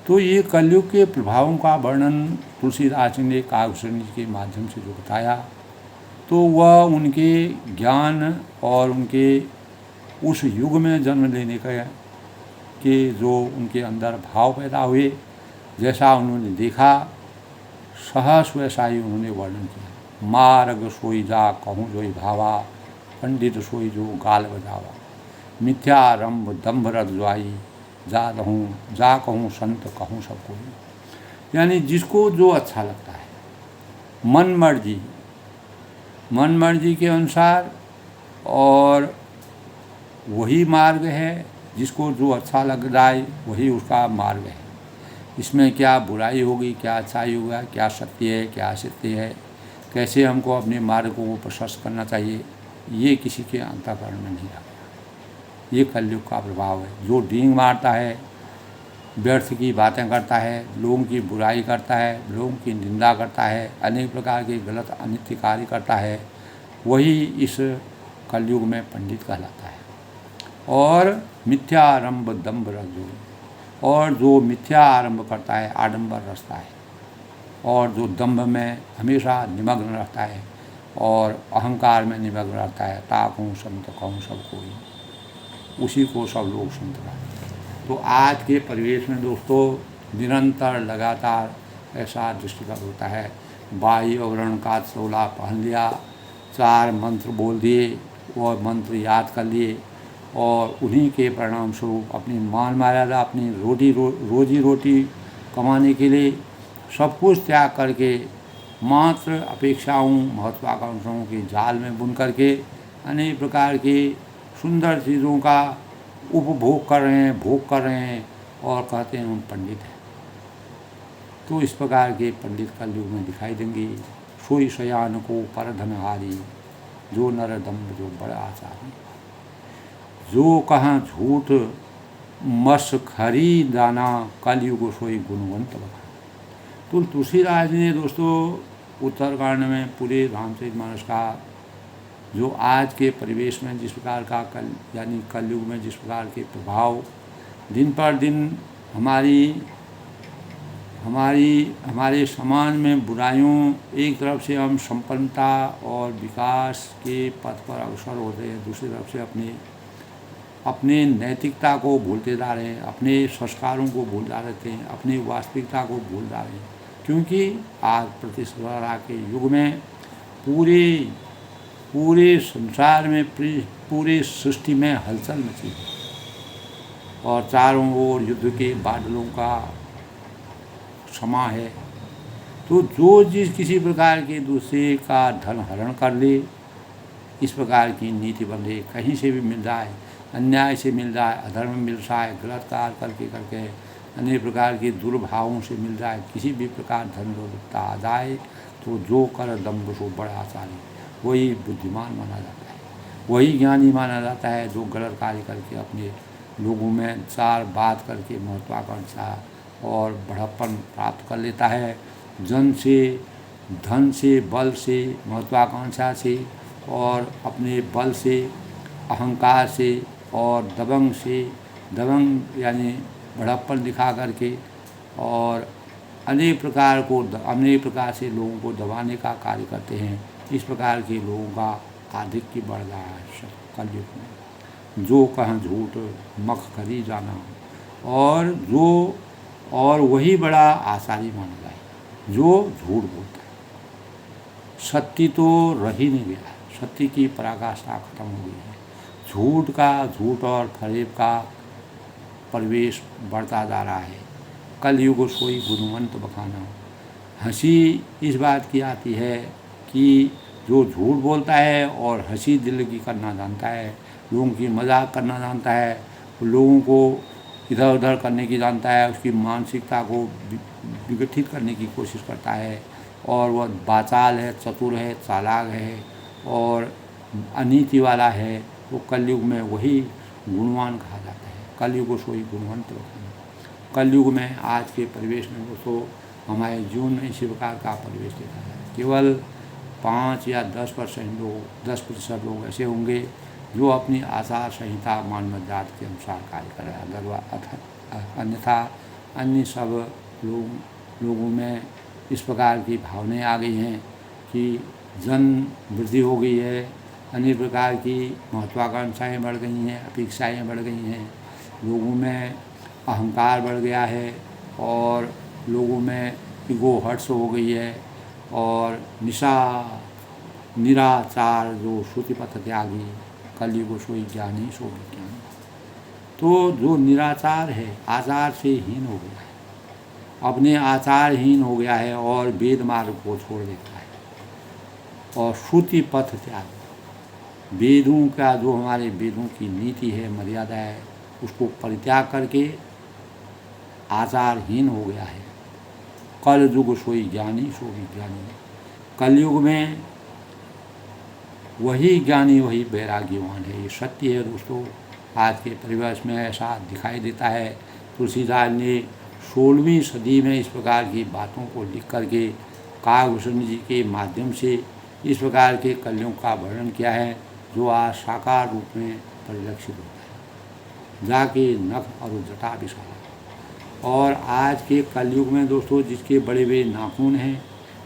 तो ये कलयुग के प्रभावों का वर्णन तुलसीदास जी ने काकभूषण जी के माध्यम से जो बताया, तो वह उनके ज्ञान और उनके उस युग में जन्म लेने के जो उनके अंदर भाव पैदा हुए, जैसा उन्होंने देखा, सहस वैसा ही उन्होंने वर्णन किया। मार्ग सोई जा कहूँ जोई भावा, पंडित सोई जो गाल बजावा, मिथ्या रंभ दम्भ रज्वाई, जा कहूँ संत कहूँ सब कोई। यानी जिसको जो अच्छा लगता है, मन मर्जी के अनुसार, और वही मार्ग है। जिसको जो अच्छा लग रहा है वही उसका मार्ग है। इसमें क्या बुराई होगी, क्या अच्छाई होगा, क्या सत्य है, क्या असत्य है, कैसे हमको अपने मार्ग को प्रशस्त करना चाहिए, ये किसी के अंतःकरण में नहीं रहा। ये कलयुग का प्रभाव है। जो डींग मारता है, व्यर्थ की बातें करता है, लोगों की बुराई करता है, लोगों की निंदा करता है, अनेक प्रकार के गलत अनित्य कार्य करता है, वही इस कलयुग में पंडित कहलाता है। और मिथ्या आरंभ दम्भ रजो, और जो मिथ्या आरंभ करता है, आडंबर रचता है, और जो दम्भ में हमेशा निमग्न रहता है और अहंकार में निमग्न रहता है, ताकूँ संत कहूँ सब कोई, उसी को सब लोग संत कहते हैं। तो आज के परिवेश में दोस्तों निरंतर लगातार ऐसा दृष्टिगत होता है। बाह्य आवरण का चोला पहन लिया, 4 मंत्र बोल दिए, और मंत्र याद कर लिए, और उन्हीं के परिणाम स्वरूप अपनी मान मर्यादा, अपनी रोजी रोटी कमाने के लिए सब कुछ त्याग करके मात्र अपेक्षाओं, महत्वाकांक्षाओं के जाल में बुन करके अनेक प्रकार के सुंदर चीज़ों का उपभोग कर रहे हैं, भोग कर रहे हैं, और कहते हैं हम पंडित हैं। तो इस प्रकार के पंडित कलयुग में दिखाई देंगे। सोई शयान को परधनहारी, जो नर दम्भ जो बड़ा आचारी, जो कहाँ झूठ मस खरी दाना, कलयुग सोई गुणवंत बना। तो तुलसीदास जी ने दोस्तों उत्तरकांड में पूरे रामचरितमानस का जो आज के परिवेश में जिस प्रकार का यानी कलयुग में जिस प्रकार के प्रभाव दिन पर दिन हमारे समाज में बुराइयों, एक तरफ से हम संपन्नता और विकास के पथ पर अग्रसर होते हैं, दूसरी तरफ से अपने नैतिकता को भूलते जा रहे हैं, अपने संस्कारों को भूल जा रहे हैं, अपनी वास्तविकता को भूल जा रहे हैं। क्योंकि आज प्रतिस्पर्धा के युग में पूरे संसार में, पूरे सृष्टि में हलचल मची है, और चारों ओर युद्ध के बादलों का समा है। तो जो जिस किसी प्रकार के दूसरे का धन हरण कर ले, इस प्रकार की नीति बन रही है। कहीं से भी मिल रहा है, अन्याय से मिल रहा है, अधर्म मिल रहा है, गलत कार्य करके अनेक प्रकार के दुर्भावों से मिल रहा है। किसी भी प्रकार धन दौलत आ जाए तो जो कर दम्भ सो बड़ा आचार्य, वही बुद्धिमान माना जाता है, वही ज्ञानी माना जाता है जो गलत कार्य करके अपने लोगों में चार बात करके महत्वाकांक्षा और बड़प्पन प्राप्त कर लेता है। जन से, धन से, बल से, महत्वाकांक्षा से और अपने बल से, अहंकार से और दबंग से, दबंग यानी बड़प्पन दिखा करके और अनेक प्रकार से लोगों को दबाने का कार्य करते हैं। इस प्रकार के लोगों का आधिक्य बढ़ रहा है कलयुग में। जो कहाँ झूठ मख करी जाना, और वही बड़ा आचार्य माना जाए जो झूठ बोलता है। सत्य तो रह ही नहीं गया, सत्य की पराकाष्ठा खत्म हो गई है। झूठ और फरेब का प्रवेश बढ़ता जा रहा है। कलयुग सोई गुणवंत बखाना। हंसी इस बात की आती है कि जो झूठ बोलता है और हंसी दिल की करना जानता है, लोगों की मजाक करना जानता है, लोगों को इधर उधर करने की जानता है, उसकी मानसिकता को विगठित करने की कोशिश करता है, और वह वाचाल है, चतुर है, चालाक है और अनीति वाला है, वो कलयुग में वही गुणवान कहा जाता है। कलयुग सोई गुणवंत। कलयुग में आज के परिवेश में दोस्तों हमारे जीवन में इसी प्रकार का परिवेश देखा है। केवल 5 या 10% लोग ऐसे होंगे जो अपनी आचार संहिता मान मर्यादा के अनुसार कार्य कर रहे हैं। अगर वह अन्यथा अन्य सब लोगों में इस प्रकार की भावनाएं आ गई हैं कि जन वृद्धि हो गई है, अन्य प्रकार की महत्वाकांक्षाएँ बढ़ गई हैं, अपेक्षाएँ बढ़ गई हैं, लोगों में अहंकार बढ़ गया है और लोगों में ईगो हर्ट्स हो गई है, और निराचार जो श्रुति पथ त्यागी कलयुग सोई ज्ञानी सो विज्ञानी। तो जो निराचार है, आचार से हीन हो गया है, अपने आचारहीन हो गया है और वेद मार्ग को छोड़ देता है, और श्रुति पथ त्याग, वेदों का जो हमारे वेदों की नीति है, मर्यादा है, उसको परित्याग करके आचारहीन हो गया है। कल युग सोई ज्ञानी सो विज्ञानी। कलयुग में वही ज्ञानी वही वैराग्यवान है, ये सत्य है दोस्तों। आज के परिवेश में ऐसा दिखाई देता है। तुलसीदास ने 16वीं सदी में इस प्रकार की बातों को लिख करके काकभूषण जी के माध्यम से इस प्रकार के कलयुग का वर्णन किया है, जो आज साकार रूप में परिलक्षित होता है। जाके नख और जटा विशाला। और आज के कलयुग में दोस्तों जिसके बड़े बड़े नाखून हैं,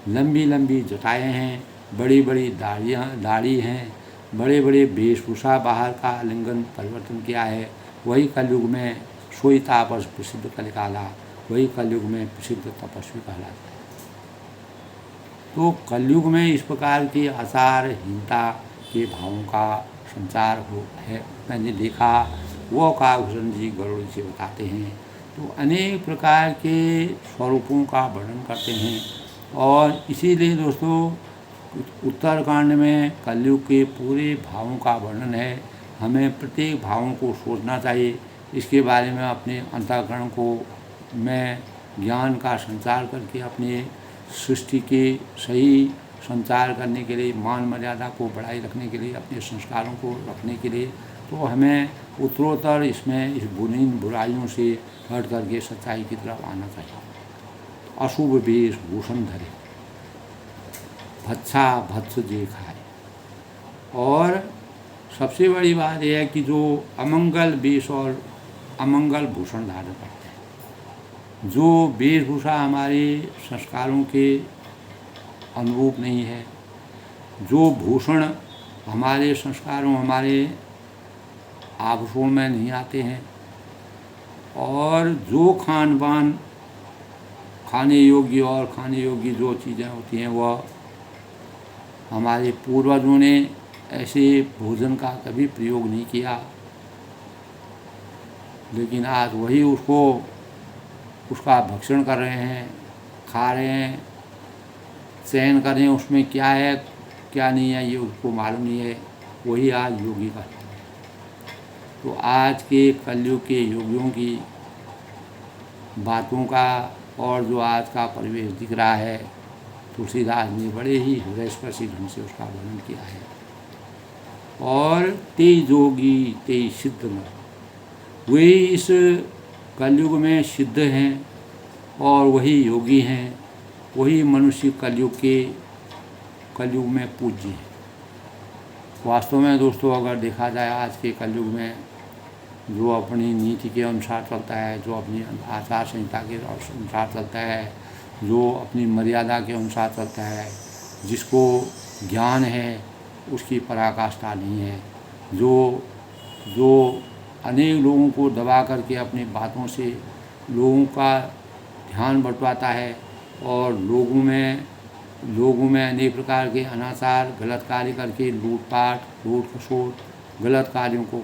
लंबी लंबी जटाएँ हैं, बड़ी बड़ी दाढ़ी हैं, बड़े बड़े वेशभूषा बाहर का आलिंगन परिवर्तन किया है, वही कलयुग में सोई तापस प्रसिद्ध कलिकाला, वही कलयुग में प्रसिद्ध तपस्वी कहलाता है। तो कलयुग में इस प्रकार की आचारहीनता के भावों का संचार है, मैंने देखा। वो काकभूषण जी गरुड़ जी से बताते हैं। तो अनेक प्रकार के स्वरूपों का वर्णन करते हैं, और इसीलिए दोस्तों उत्तरकांड में कलयुग के पूरे भावों का वर्णन है। हमें प्रत्येक भावों को सोचना चाहिए, इसके बारे में अपने अंतःकरण को में ज्ञान का संचार करके अपने सृष्टि के सही संचार करने के लिए, मान मर्यादा को बढ़ाए रखने के लिए, अपने संस्कारों को रखने के लिए, तो हमें उत्तरोत्तर इसमें इस बुराइयों से हट करके सच्चाई की तरफ आना चाहिए। अशुभ वेश भूषण धरे, भत्सा भत्स जे खाए। और सबसे बड़ी बात यह है कि जो अमंगल वेश और अमंगल भूषण धारण करते हैं, जो वेशभूषा हमारे संस्कारों के अनुरूप नहीं है, जो भूषण हमारे संस्कारों, हमारे आभूषण में नहीं आते हैं, और जो खान पान खाने योग्य जो चीज़ें होती हैं, वह हमारे पूर्वजों ने ऐसे भोजन का कभी प्रयोग नहीं किया, लेकिन आज वही उसका भक्षण कर रहे हैं, खा रहे हैं, चयन कर रहे हैं, उसमें क्या है क्या नहीं है ये उसको मालूम नहीं है। वही आज योगी का है। तो आज के कलयुग के योगियों की बातों का और जो आज का परिवेश दिख रहा है, तुलसीदास ने बड़े ही हृदयस्पर्शी ढंग से उसका वर्णन किया है। और ते जोगी ते सिद्ध नर, वही इस कलयुग में सिद्ध हैं और वही योगी हैं, वही मनुष्य कलयुग में पूज्य हैं। वास्तव में दोस्तों अगर देखा जाए आज के कलयुग में जो अपनी नीति के अनुसार चलता है, जो अपनी आचार संहिता के अनुसार चलता है, जो अपनी मर्यादा के अनुसार चलता है, जिसको ज्ञान है उसकी पराकाष्ठा नहीं है, जो अनेक लोगों को दबा करके अपनी बातों से लोगों का ध्यान बंटवाता है और लोगों में अनेक प्रकार के अनाचार गलत कार्य करके लूटपाट लूट खसोट गलत कार्यों को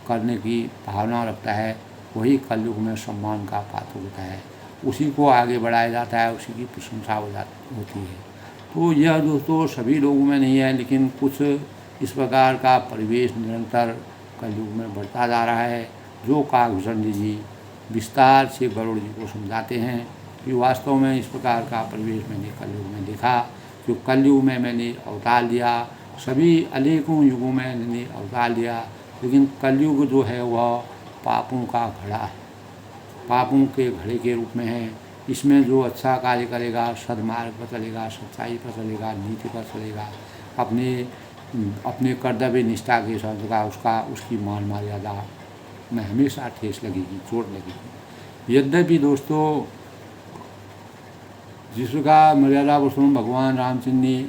करने की भावना रखता है, वही कलयुग में सम्मान का पात्र होता है। उसी को आगे बढ़ाया जाता है, उसी की प्रशंसा होती है। तो यह दोस्तों सभी लोगों में नहीं है, लेकिन कुछ इस प्रकार का परिवेश निरंतर कलयुग में बढ़ता जा रहा है, जो काकभूषण जी विस्तार से गरुड़ जी को समझाते हैं कि वास्तव में इस प्रकार का परिवेश मैंने कलयुग में देखा। कि कलयुग में मैंने अवतार लिया, सभी अनेकों युगों में मैंने अवतार लिया, लेकिन कलयुग जो है वह पापों का घड़ा है, पापों के घड़े के रूप में है। इसमें जो अच्छा कार्य करेगा, सद्मार्ग पर चलेगा, सच्चाई पर चलेगा, नीति पर चलेगा, अपने कर्तव्य निष्ठा के साथ उसकी मान मर्यादा में हमेशा ठेस लगेगी, चोट लगेगी। यद्यपि दोस्तों जिसका मर्यादा पुरुषोत्तम भगवान रामचंद्र ने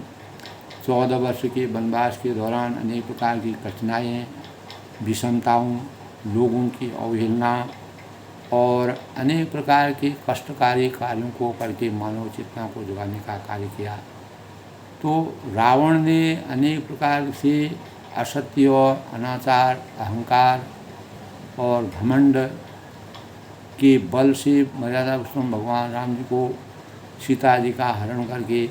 14 वर्ष के वनवास के दौरान अनेक प्रकार की कठिनाइयाँ, विषमताओं, लोगों की अवहेलना और अनेक प्रकार के कष्टकारी कार्यों को करके मानव चेतना को जगाने का कार्य किया। तो रावण ने अनेक प्रकार से असत्य और अनाचार, अहंकार और घमंड के बल से मर्यादा पुरुषोत्तम भगवान राम जी को, सीता जी का हरण करके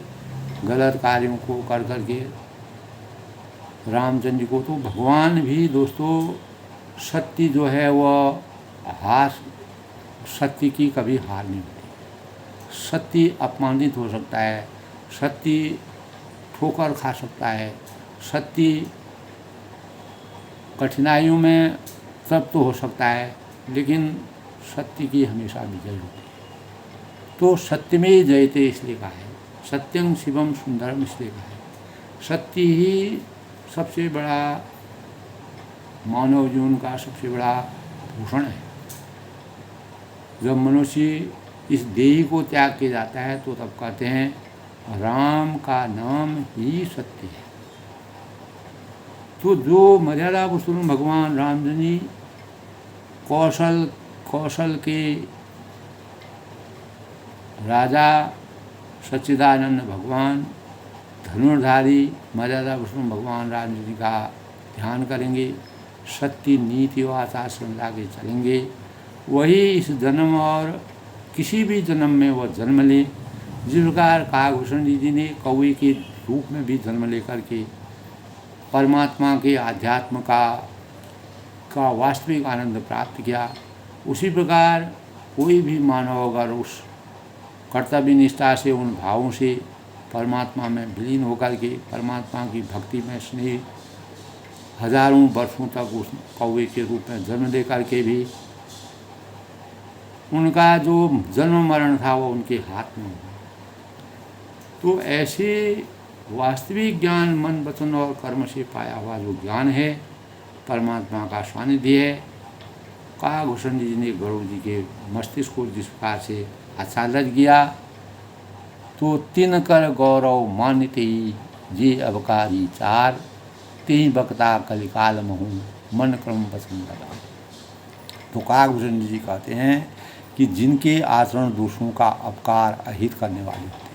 गलत कार्यों को करके रामचंद्र जी को, तो भगवान भी दोस्तों सत्य जो है वह सत्य की कभी हार नहीं होती। सत्य अपमानित हो सकता है, सत्य ठोकर खा सकता है, सत्य कठिनाइयों में तृप्त हो सकता है, लेकिन सत्य की हमेशा विजय होती है। तो सत्य में जयते इसलिए कहा है, सत्यं शिवम सुंदरम इसलिए कहा है। सत्य ही सबसे बड़ा मानव जीवन का सबसे बड़ा भूषण है। जब मनुष्य इस देही को त्याग के जाता है तो तब कहते हैं राम का नाम ही सत्य है। तो जो मर्यादा पुरुषोत्तम भगवान रामचंद्र जी कौशल के राजा सच्चिदानंद भगवान धनुर्धारी मर्यादा पुरुषोत्तम भगवान रामचंद्र जी का ध्यान करेंगे, सत्य नीति और आचार संहिता के चलेंगे, वही इस जन्म और किसी भी जन्म में वह जन्म ले। जिस प्रकार काकभूषण जी ने कौवे के रूप में भी जन्म लेकर के परमात्मा के आध्यात्म का वास्तविक आनंद प्राप्त किया, उसी प्रकार कोई भी मानव अगर उस कर्तव्य निष्ठा से, उन भावों से परमात्मा में विलीन होकर के परमात्मा की भक्ति में स्नेह हजारों वर्षों तक उस कौवे के रूप में जन्म ले करके भी उनका जो जन्म मरण था वो उनके हाथ में हुआ। तो ऐसे वास्तविक ज्ञान मन वचन और कर्म से पाया हुआ जो ज्ञान है, परमात्मा का सानिध्य है, काकभूषण जी ने गरुड़ जी के मस्तिष्क को जिस प्रकार से आच्छादित किया, तो तीन कर गौरव मान्यते जे अवकारी चार, तेहि बक्ता कलिकाल महू मन क्रम वचन लगा। तो काकभूषण जी कहते हैं कि जिनके आचरण दूसरों का अपकार अहित करने वाले होते हैं,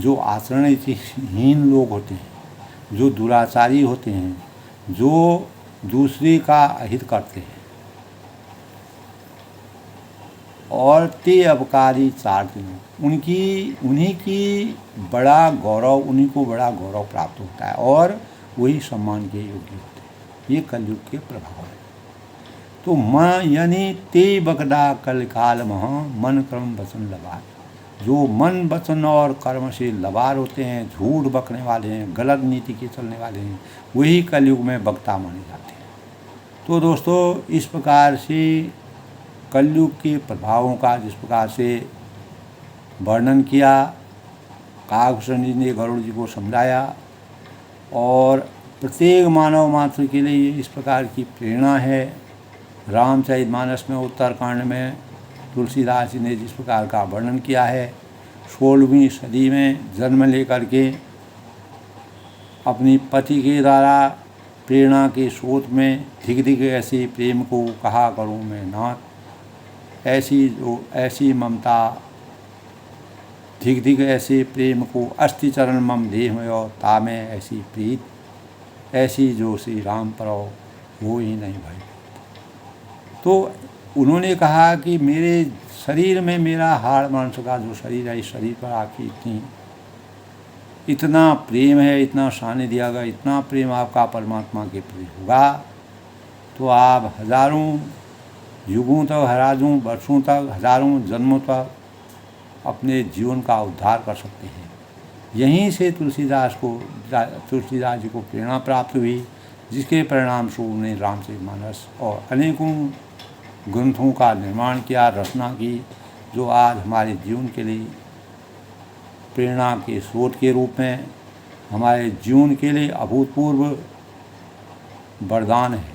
जो आचरण हीन लोग होते हैं, जो दुराचारी होते हैं, जो दूसरे का अहित करते हैं और ते अपकारी चारते हैं, उन्हीं को बड़ा गौरव प्राप्त होता है और वही सम्मान के योग्य होते हैं। ये कलयुग के प्रभाव है। तो माँ यानी ते बगदा कल काल मह मन कर्म वचन लबार। जो मन वचन और कर्म से लबार होते हैं, झूठ बकने वाले हैं, गलत नीति के चलने वाले हैं, वही कलयुग में वक्ता माने जाते हैं। तो दोस्तों, इस प्रकार से कलयुग के प्रभावों का जिस प्रकार से वर्णन किया, काकभूषण जी ने गरुड़ जी को समझाया, और प्रत्येक मानव मात्र के लिए इस प्रकार की प्रेरणा है। रामचरितमानस में उत्तरकांड में तुलसीदास जी ने जिस प्रकार का वर्णन किया है, 16वीं सदी में जन्म लेकर के अपनी पति के द्वारा प्रेरणा के स्रोत में धिक धिक ऐसे प्रेम को कहा करूँ मैं नाथ, ऐसी ममता धिक धिक ऐसे प्रेम को अस्थि चरण मम देह में और तामे ऐसी प्रीत, ऐसी जो श्री राम पर वो ही नहीं भाई। तो उन्होंने कहा कि मेरे शरीर में मेरा हाड़ मांस का जो शरीर है, इस शरीर पर आपकी इतना प्रेम है, इतना सानिध्य दिया गया, इतना प्रेम आपका परमात्मा के प्रति होगा तो आप हजारों युगों तक, हजारों वर्षों तक, हजारों जन्मों तक अपने जीवन का उद्धार कर सकते हैं। यहीं से तुलसीदास जी को प्रेरणा प्राप्त हुई, जिसके परिणाम स्वरूप उन्हें रामचरितमानस और अनेकों ग्रंथों का निर्माण किया, रचना की, जो आज हमारे जीवन के लिए प्रेरणा के स्रोत के रूप में हमारे जीवन के लिए अभूतपूर्व वरदान है।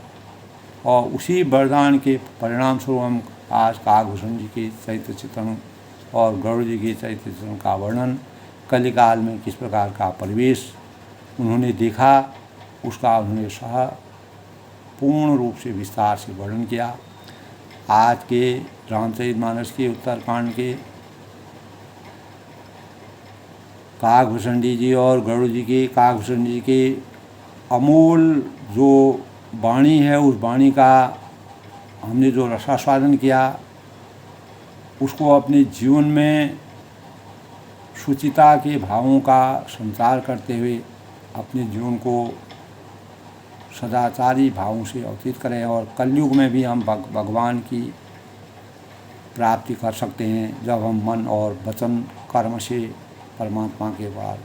और उसी वरदान के परिणाम स्वरूप हम आज काकभूषण जी के चरित्र चित्रण और गरुड़ जी के चरित्र चित्रण का वर्णन, कलिकाल में किस प्रकार का परिवेश उन्होंने देखा, उसका उन्होंने पूर्ण रूप से विस्तार से वर्णन किया। आज के रामचरितमानस के उत्तरकांड के काकभूषण जी और गरुड़ जी के, काकभूषण जी के अमूल जो वाणी है, उस वाणी का हमने जो रसास्वादन किया, उसको अपने जीवन में शुचिता के भावों का संचार करते हुए अपने जीवन को सदाचारी भावों से अवतीत करें, और कलयुग में भी हम भगवान की प्राप्ति कर सकते हैं जब हम मन और वचन कर्म से परमात्मा के बाद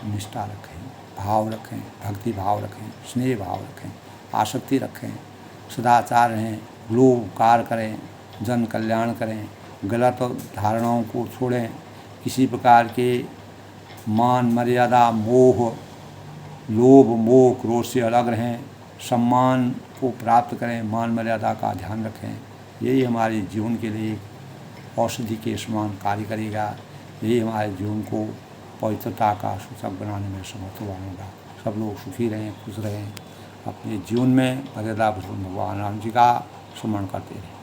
निष्ठा रखें, भाव रखें, भक्ति भाव रखें, स्नेह भाव रखें, आसक्ति रखें, सदाचार रहें, लोककार करें, जन कल्याण करें, गलत धारणाओं को छोड़ें, किसी प्रकार के मान मर्यादा मोह लोभ मोह क्रोध से अलग रहें, सम्मान को प्राप्त करें, मान मर्यादा का ध्यान रखें। यही हमारे जीवन के लिए औषधि के समान कार्य करेगा। यही हमारे जीवन को पवित्रता का सूचक बनाने में समर्थ होगा। सब लोग सुखी रहें, खुश रहें, अपने जीवन में मर्यादा भगवान राम जी का स्मरण करते रहें।